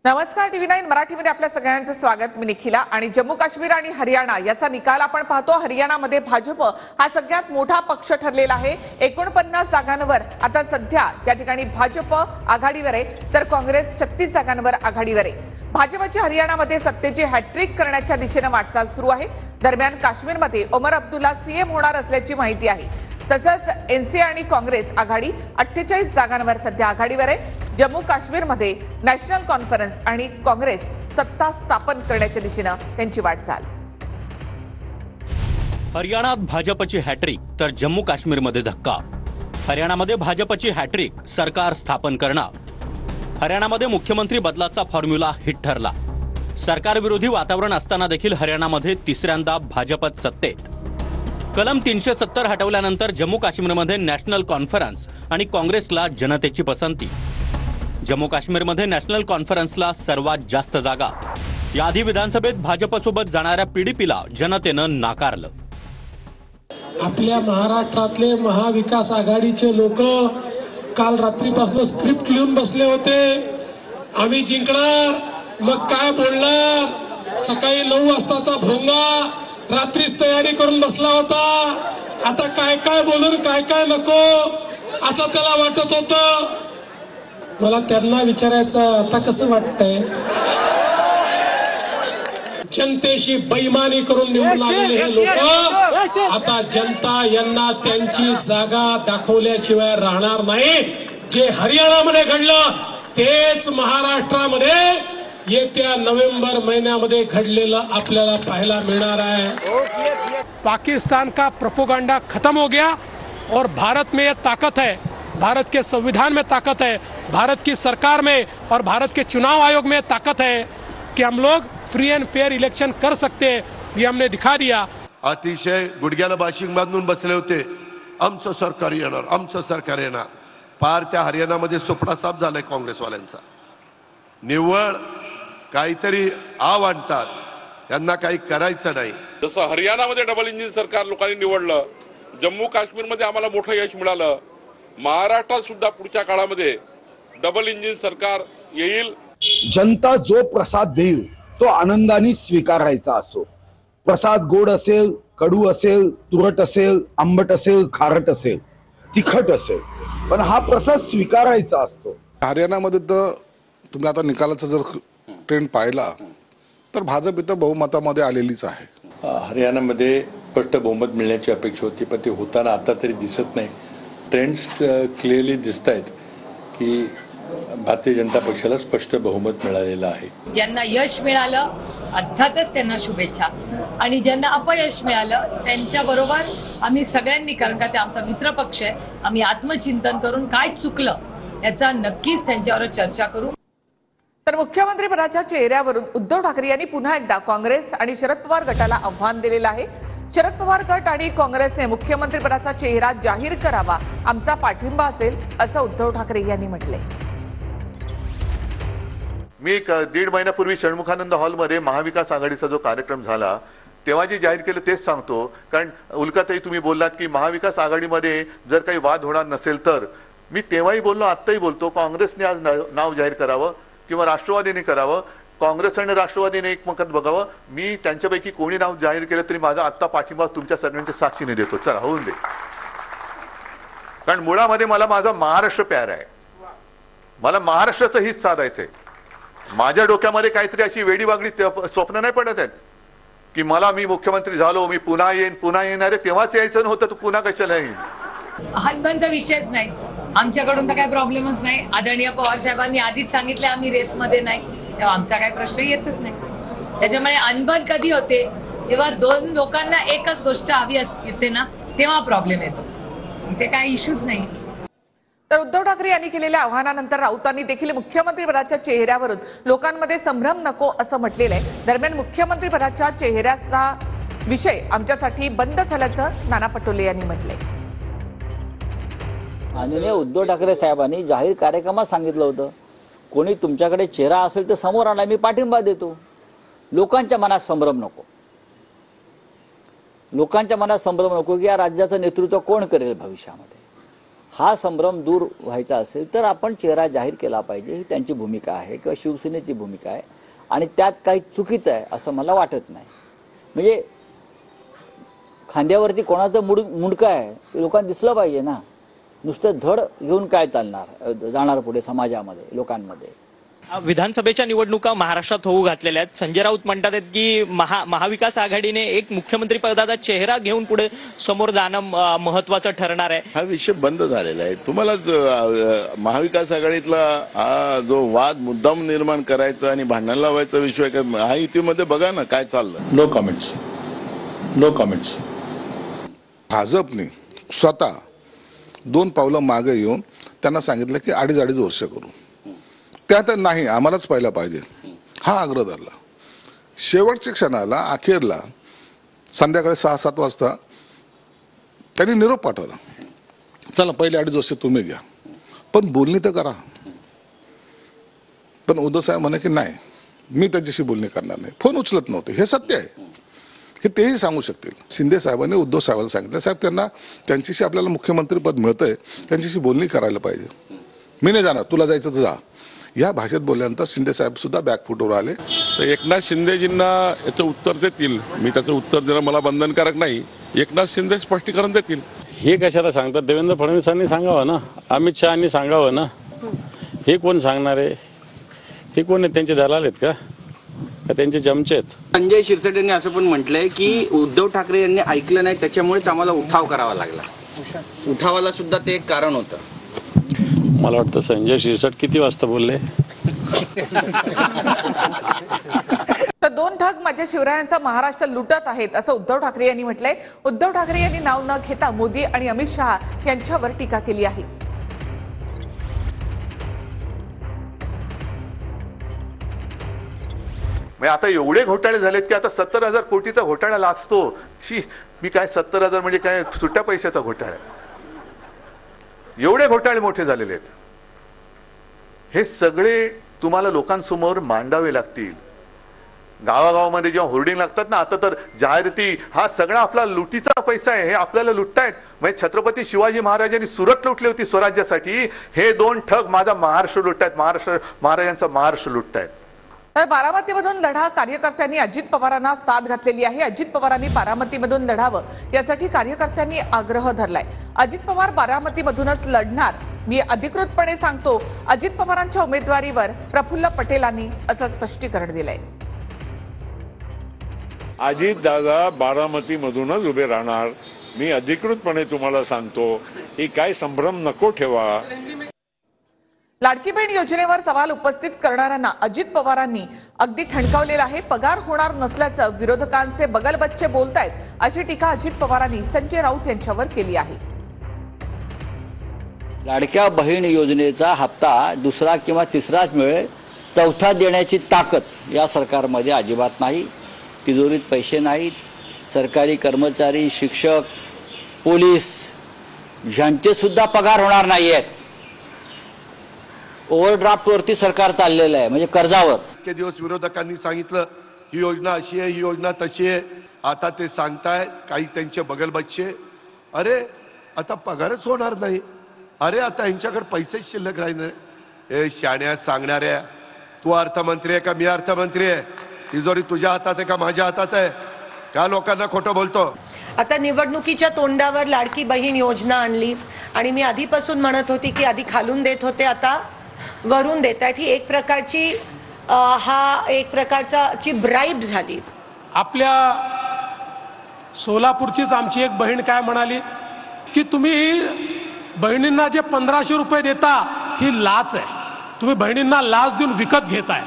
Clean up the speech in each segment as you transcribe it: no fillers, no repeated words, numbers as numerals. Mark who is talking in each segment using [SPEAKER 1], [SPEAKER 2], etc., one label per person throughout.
[SPEAKER 1] नमस्कार, TV9 मराठीमध्ये आपल्या सगळ्यांचं स्वागत। मी निखिला। आणि जम्मू काश्मीर आणि हरियाणा याचा निकाल आपण पाहतो। हरियाणामध्ये भाजप हा सगळ्यात मोठा पक्ष ठरलेला आहे। 49 जागांवर आता सध्या या ठिकाणी भाजप आघाडीवर आहे, तर काँग्रेस 36 जागांवर आघाडीवर आहे। भाजपची हरियाणामध्ये सत्तेची हॅट्रिक करण्याच्या दिशेने वाटचाल सुरू आहे। दरम्यान काश्मीरमध्ये ओमर अब्दुल्ला सीएम होणार असल्याची माहिती आहे। तसंच एनसीए आणि काँग्रेस आघाडी 48 जागांवर सध्या आघाडीवर आहे। जम्मू काश्मीरमध्ये नॅशनल कॉन्फरन्स आणि काँग्रेस सत्ता स्थापन करण्याच्या दिशेने त्यांची वाटचाल।
[SPEAKER 2] हरियाणात भाजपची हॅट्रिक तर जम्मू काश्मीरमध्ये धक्का। हरियाणामध्ये भाजपची हॅट्रिक, सरकार स्थापन करणार। हरियाणामध्ये मुख्यमंत्री बदलाचा फॉर्म्युला हिट ठरला। सरकार विरोधी वातावरण असताना देखील हरियाणामध्ये तिसऱ्यांदा भाजपत सत्तेत। कलम 370 हटवल्यानंतर जम्मू काश्मीरमध्ये नॅशनल कॉन्फरन्स आणि काँग्रेसला जनतेची पसंती। जम्मू काश्मीरमध्ये नॅशनल कॉन्फरन्सला सर्वात जास्त जागा। याआधी विधानसभेत भाजपसोबत जाणाऱ्या पीडीपीला जनतेनं नाकारलं।
[SPEAKER 3] आपल्या महाराष्ट्रातले महाविकास आघाडीचे लोक काल रात्रीपासून स्क्रिप्ट लिहून बसले होते। आम्ही जिंकणार, मग काय बोलणार। सकाळी 9 वाजताचा भोंगा रात्रीच तयारी करून बसला होता। आता काय काय बोलून काय काय नको असं त्याला वाटत होतं। मला त्यांना विचारायचं, आता कसं वाटतंय? जनतेशी बेईमानी करून निवडून आलेले हे लोक आता जनता यांना त्यांची जागा दाखवल्याशिवाय राहणार नाही। जे हरियाणामध्ये घडलं तेच महाराष्ट्रामध्ये येत्या नोव्हेंबर महिन्यामध्ये घडलेलं आपल्याला पाहायला मिळणार आहे।
[SPEAKER 4] पाकिस्तान का प्रोपेगेंडा खत्म हो गया और भारत में ये ताकत है, भारत के संविधान में ताकत है, भारत की सरकार में और भारत के चुनाव आयोग में ताकत है कि हम लोग फ्री एंड फेयर इलेक्शन कर सकते हैं। ये हमने दिखा दिया।
[SPEAKER 5] अतिशय गुडघ्याला बाशिंग बांधून बसले होते, आमचं सरकार येणार, आमचं सरकार येणार। पार त्या हरियाणामध्ये सुपडा साफ झालाय काँग्रेसवाल्यांचा। निव्वळ काहीतरी आव आणतात, त्यांना काही करायचं नाही।
[SPEAKER 6] जसं हरियाणामध्ये डबल इंजिन सरकार लोकांनी निवडलं, जम्मू काश्मीरमध्ये आम्हाला मोठं यश मिळालं, महाराष्ट्रात सुद्धा पुढच्या काळामध्ये डबल इंजिन सरकार येईल।
[SPEAKER 7] जनता जो प्रसाद देईल तो आनंदाने स्वीकारायचा असो। प्रसाद गोड असेल, कडू असेल, तुरट असेल, आंबट असेल, खारट असेल, तिखट असेल, पण हा प्रसाद स्वीकारायचा असतो।
[SPEAKER 8] हरियाणामध्ये तर तुम्ही आता निकालाचा जर ट्रेंड पाहिला तर भाजप इथं बहुमतामध्ये आलेलीच आहे।
[SPEAKER 9] हरियाणामध्ये स्पष्ट बहुमत मिळण्याची अपेक्षा होती, पण ते होताना आता तरी दिसत नाही। ट्रेंड्स क्लिअरली दिसत आहेत की भारतीय जनता पक्षाला स्पष्ट बहुमत मिळालेलं आहे।
[SPEAKER 10] ज्यांना यश मिळालं अर्थातच त्यांना शुभेच्छा, आणि ज्यांना अपयश मिळालं त्यांच्या बरोबर आम्ही सगळ्यांनी, कारण का ते आमचा मित्र पक्ष आहे, आम्ही आत्मचिंतन करून काय चुकलं याचा नक्कीच त्यांच्यावर चर्चा करू।
[SPEAKER 1] तर मुख्यमंत्री पदाच्या चेहऱ्यावरून उद्धव ठाकरे यांनी पुन्हा एकदा काँग्रेस आणि शरद पवार गटाला आव्हान दिलेलं आहे। शरद पवार गट आणि काँग्रेसने मुख्यमंत्री पदाचा चेहरा जाहीर करावा, आमचा पाठिंबा असेल असं उद्धव ठाकरे यांनी म्हटले।
[SPEAKER 11] मी 1.5 महिन्यापूर्वी षण्मुखानंद हॉलमध्ये महाविकास आघाडीचा जो कार्यक्रम झाला तेव्हा जे जाहीर केलं तेच सांगतो। कारण उल्काताई तुम्ही बोललात की महाविकास आघाडीमध्ये जर काही वाद होणार नसेल तर, मी तेव्हाही बोललो, आत्ताही बोलतो, काँग्रेसने आज नाव जाहीर करावं किंवा राष्ट्रवादीने करावं। काँग्रेस आणि राष्ट्रवादीने एकमत बघावं। मी त्यांच्यापैकी कोणी नाव जाहीर केलं तरी माझा आत्ता पाठिंबा तुमच्या सगळ्यांच्या साक्षीने देतो। चला होऊन दे, कारण मुळामध्ये मला माझा महाराष्ट्र प्यार आहे। मला महाराष्ट्राचं हित साधायचंय। माझ्या डोक्यामध्ये काहीतरी अशी वेडी वागडी स्वप्न नाही पडत आहेत की मी मुख्यमंत्री झालो, मी पुन्हा येईन, पुन्हा येणार आहे। तेव्हाच यायचं नव्हतं, तू पुन्हा कशाला येईल?
[SPEAKER 10] हनुमानचा विषयच नाही, आमच्याकडून तर काही प्रॉब्लेमच नाही। आदरणीय पवार साहेबांनी आधीच सांगितले आम्ही रेसमध्ये नाही, तेव्हा आमचा काही प्रश्न येतच नाही। त्याच्यामुळे अनबन कधी होते, जेव्हा दोन लोकांना एकच गोष्ट हवी असते ना, तेव्हा प्रॉब्लेम येतो। इथे काही इश्यूज नाही।
[SPEAKER 1] तर उद्धव ठाकरे यांनी केलेल्या आव्हानानंतर राऊतांनी देखील मुख्यमंत्री पदाच्या चेहऱ्यावरून लोकांमध्ये संभ्रम नको असं म्हटलेलं आहे। दरम्यान मुख्यमंत्री पदाच्या चेहऱ्याचा विषय आमच्यासाठी बंद झाल्याचं नाना पटोले यांनी म्हटलंय।
[SPEAKER 12] माननीय उद्धव ठाकरे साहेबांनी जाहीर कार्यक्रमात सांगितलं होतं, कोणी तुमच्याकडे चेहरा असेल तर समोर आणा, मी पाठिंबा देतो। लोकांच्या मनात संभ्रम नको, लोकांच्या मनात संभ्रम नको की या राज्याचं नेतृत्व कोण करेल भविष्यामध्ये। हा संभ्रम दूर व्हायचा असेल तर आपण चेहरा जाहीर केला पाहिजे, ही त्यांची भूमिका आहे किंवा शिवसेनेची भूमिका आहे आणि त्यात काही चुकीचं आहे असं मला वाटत नाही. म्हणजे खांद्यावरती कोणाचं मुंडकं आहे ते लोकांना दिसलं पाहिजे ना. नुसतं धड घेऊन काय चालणार जाणार पुढे समाजामध्ये लोकांमध्ये.
[SPEAKER 13] विधानसभेच्या निवडणुका महाराष्ट्रात होऊ घातलेल्या आहेत. संजय राऊत म्हणतात आहेत की महाविकास आघाडीने एक मुख्यमंत्री पदाचा चेहरा घेऊन पुढे समोर जाणं महत्वाचं ठरणार आहे.
[SPEAKER 14] हा विषय बंद झालेला आहे. तुम्हाला महाविकास आघाडीतला हा जो वाद मुद्दाम निर्माण करायचा आणि भांडण लावायचा विषय काय महायुतीमध्ये बघा ना काय चाललं.
[SPEAKER 9] No comments, no comments.
[SPEAKER 8] भाजपने स्वतः 2 पावलं मागे येऊन त्यांना सांगितलं की 2.5 वर्ष करू. त्यात नाही आम्हालाच पाहिला पाहिजे हा आग्रह धरला. शेवटच्या क्षणाला अखेरला संध्याकाळी 6-7 वाजता त्यांनी निरोप पाठवला, चला पहिले 2.5 वर्ष तुम्ही घ्या पण बोलणी तर करा. पण उद्धव साहेब म्हणे की नाही मी त्याच्याशी बोलणी करणार नाही. फोन उचलत नव्हते. हे सत्य आहे, हे तेही सांगू शकतील. शिंदे साहेबांनी उद्धव साहेबांना सांगितलं साहेब त्यांना त्यांच्याशी आपल्याला मुख्यमंत्रीपद मिळतंय त्यांच्याशी बोलणी करायला पाहिजे. मी नाही जाणार, तुला जायचं तर जा. या भाषेत बोलल्यानंतर शिंदे साहेब सुद्धा बॅकफुटवर आले.
[SPEAKER 6] तर एकनाथ शिंदेजींना याचं उत्तर देतील. मी त्याचं उत्तर देणं मला बंधनकारक नाही. एकनाथ शिंदे स्पष्टीकरण देतील.
[SPEAKER 9] हे कशाला सांगतात? देवेंद्र फडणवीसांनी सांगावं ना, अमित शहानी सांगावं ना. हे कोण सांगणार आहे? हे कोण आहेत? त्यांचे दलाल आहेत का त्यांचे चमचे आहेत?
[SPEAKER 15] संजय शिरसाट यांनी असं पण म्हटलंय की उद्धव ठाकरे यांनी ऐकलं नाही त्याच्यामुळेच आम्हाला उठाव करावा लागला. उठावाला सुद्धा ते एक कारण होतं.
[SPEAKER 9] मला वाटतं संजय शिरसाट किती वाजता बोलले?
[SPEAKER 1] तर 2 ठग माझ्या शिवरायांचा महाराष्ट्र लुटत आहेत असं उद्धव ठाकरे यांनी म्हटलंय. उद्धव ठाकरे यांनी नाव न घेता मोदी आणि अमित शहा यांच्यावर टीका केली आहे.
[SPEAKER 11] आता एवढे घोटाळे झालेत की आता 70,000 कोटीचा घोटाळा लाचतो. शी मी काय 70,000 म्हणजे काय सुट्ट्या पैशाचा घोटाळा. एवढे घोटाळे मोठे झालेले आहेत. हे सगळे तुम्हाला लोकांसमोर मांडावे लागतील. गावागावामध्ये जेव्हा होर्डिंग लागतात ना, आता तर जाहिराती, हा सगळा आपला लुटीचा पैसा आहे. हे आपल्याला लुटतायत. म्हणजे छत्रपती शिवाजी महाराजांनी सुरत लुटली होती स्वराज्यासाठी. हे 2 ठग माझा महाराष्ट्र लुटतायत. महाराजांचा महाराष्ट्र लुटतायत.
[SPEAKER 1] तर बारामतीमधून लढा कार्यकर्त्यांनी अजित पवारांना साथ घातलेली आहे. अजित पवारांनी बारामतीमधून लढावं यासाठी कार्यकर्त्यांनी आग्रह धरलाय. अजित पवार बारामतीमधूनच लढणार, मी अधिकृतपणे सांगतो, अजित पवारांच्या उमेदवारीवर प्रफुल्ल पटेलांनी असं स्पष्टीकरण दिलंय.
[SPEAKER 6] अजित दादा बारामतीमधूनच उभे राहणार, मी अधिकृतपणे तुम्हाला सांगतो. ही काय संभ्रम नको ठेवा.
[SPEAKER 1] लाडकी बहीण योजनेवर सवाल उपस्थित करणाऱ्यांना अजित पवारांनी अगदी ठणकावलेलं आहे. पगार होणार नसल्याचं विरोधकांचे बगलबच्चे बोलतायत अशी टीका अजित पवारांनी संजय राऊत यांच्यावर केली आहे.
[SPEAKER 12] लाडक्या बहीण योजनेचा हप्ता 2रा किंवा 3राच मिळेल, 4था देण्याची ताकद या सरकारमध्ये अजिबात नाही. तिजोरीत पैसे नाहीत. सरकारी कर्मचारी, शिक्षक, पोलीस यांचे सुद्धा पगार होणार नाही आहेत. ओव्हरड्राफ्टवरती सरकार चाललेलं आहे, म्हणजे कर्जावर.
[SPEAKER 5] इतके दिवस विरोधकांनी सांगितलं ही योजना अशी आहे, ही योजना तशी आहे. आता ते सांगतायत काही त्यांचे बगलबच्चे, अरे आता पगारच होणार नाही. अरे आता यांच्याकडे पैसेच शिल्लक राहणार. हे शाण्या सांगणाऱ्या, तू अर्थमंत्री आहे का मी अर्थमंत्री आहे? तिजोरी तुझ्या हातात आहे का माझ्या हातात आहे? त्या लोकांना खोटं बोलतो.
[SPEAKER 16] आता निवडणुकीच्या तोंडावर लाडकी बहीण योजना आणली आणि मी आधीपासून म्हणत होती की आधी खालून देत होते, आता वरून देत आहेत. ही एक प्रकारची एक प्रकारची ब्राईब झाली.
[SPEAKER 4] आपल्या सोलापूरचीच आमची एक बहीण काय म्हणाली की तुम्ही बहिणींना जे 1500 रुपये देता ही लाच आहे. तुम्ही बहिणींना लाच देऊन विकत घेताय.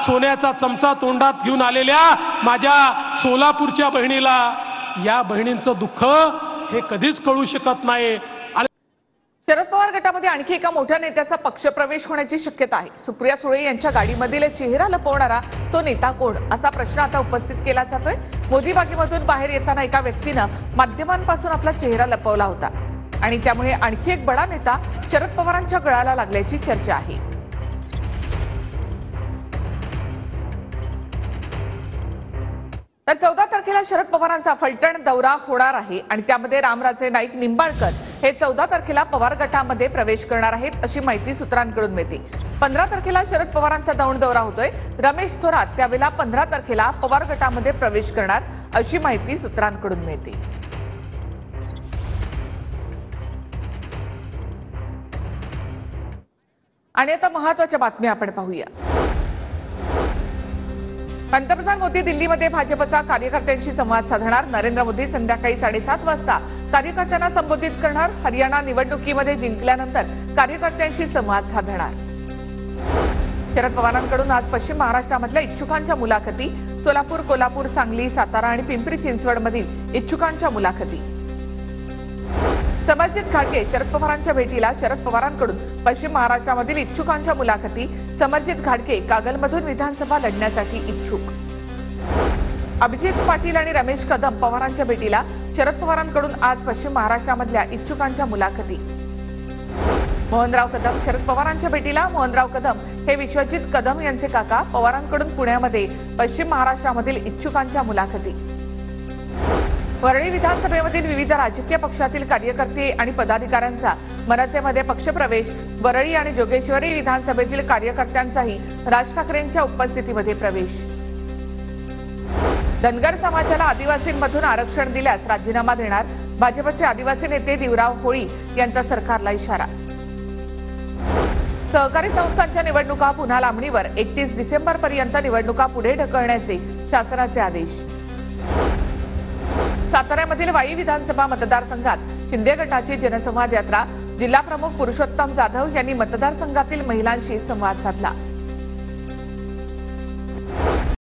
[SPEAKER 4] सोन्याचा चमचा तोंडात घेऊन आलेल्या माझ्या सोलापूरच्या बहिणीला या बहिणींचं दुःख हे कधीच कळू शकत नाही.
[SPEAKER 1] शरद पवार गटामध्ये आणखी एका मोठ्या नेत्याचा पक्षप्रवेश होण्याची शक्यता आहे. सुप्रिया सुळे यांच्या गाडीमधील चेहरा लपवणारा तो नेता कोण असा प्रश्न आता उपस्थित केला जातोय. मोदी बागेमधून बाहेर येताना एका व्यक्तीनं माध्यमांपासून आपला चेहरा लपवला होता आणि त्यामुळे आणखी एक बडा नेता शरद पवारांच्या गळाला लागल्याची चर्चा आहे. तर 14 तारखेला शरद पवारांचा फलटण दौरा होणार आहे आणि त्यामध्ये रामराजे नाईक निंबाळकर हे 14 तारखेला पवार गटामध्ये प्रवेश करणार आहेत अशी माहिती सूत्रांकडून मिळते. 15 तारखेला शरद पवारांचा दौंड दौरा होतोय. रमेश थोरात त्यावेळेला 15 तारखेला पवार गटामध्ये प्रवेश करणार अशी माहिती सूत्रांकडून मिळते. आणि आता महत्त्वाच्या बातम्या आपण पाहूया. पंतप्रधान मोदी दिल्लीमध्ये भाजपचा कार्यकर्त्यांशी संवाद साधणार. नरेंद्र मोदी संध्याकाळी 7:30 वाजता कार्यकर्त्यांना संबोधित करणार. हरियाणा निवडणुकीमध्ये जिंकल्यानंतर कार्यकर्त्यांशी संवाद साधणार. शरद पवारांकडून आज पश्चिम महाराष्ट्रामधल्या इच्छुकांच्या मुलाखती. सोलापूर, कोल्हापूर, सांगली, सातारा आणि पिंपरी चिंचवडमधील इच्छुकांच्या मुलाखती. समरजित घाटगे शरद पवारांच्या भेटीला. शरद पवारांकडून पश्चिम महाराष्ट्रामधील इच्छुकांच्या मुलाखती. समरजित घाटगे कागलमधून विधानसभा लढण्यासाठी इच्छुक. अभिजित पाटील आणि रमेश कदम पवारांच्या भेटीला. शरद पवारांकडून आज पश्चिम महाराष्ट्रामधल्या इच्छुकांच्या मुलाखती. मोहनराव कदम शरद पवारांच्या भेटीला. मोहनराव कदम हे विश्वजित कदम यांचे काका. पवारांकडून पुण्यामध्ये पश्चिम महाराष्ट्रामधील इच्छुकांच्या मुलाखती. वरळी विधानसभेमधील विविध राजकीय पक्षातील कार्यकर्ते आणि पदाधिकाऱ्यांचा मनसेमध्ये पक्षप्रवेश. वरळी आणि जोगेश्वरी विधानसभेतील कार्यकर्त्यांचाही राज ठाकरेंच्या उपस्थितीमध्ये प्रवेश. धनगर समाजाला आदिवासींमधून आरक्षण दिल्यास राजीनामा देणार. भाजपचे आदिवासी नेते दिवराव होळी यांचा सरकारला इशारा. सहकारी संस्थांच्या निवडणुका पुन्हा लांबणीवर. 31 डिसेंबरपर्यंत निवडणुका पुढे ढकलण्याचे शासनाचे आदेश. साताऱ्यामधील वाई विधानसभा मतदारसंघात शिंदे गटाची जनसंवाद यात्रा. जिल्हाप्रमुख पुरुषोत्तम जाधव यांनी मतदारसंघातील महिलांशी संवाद साधला.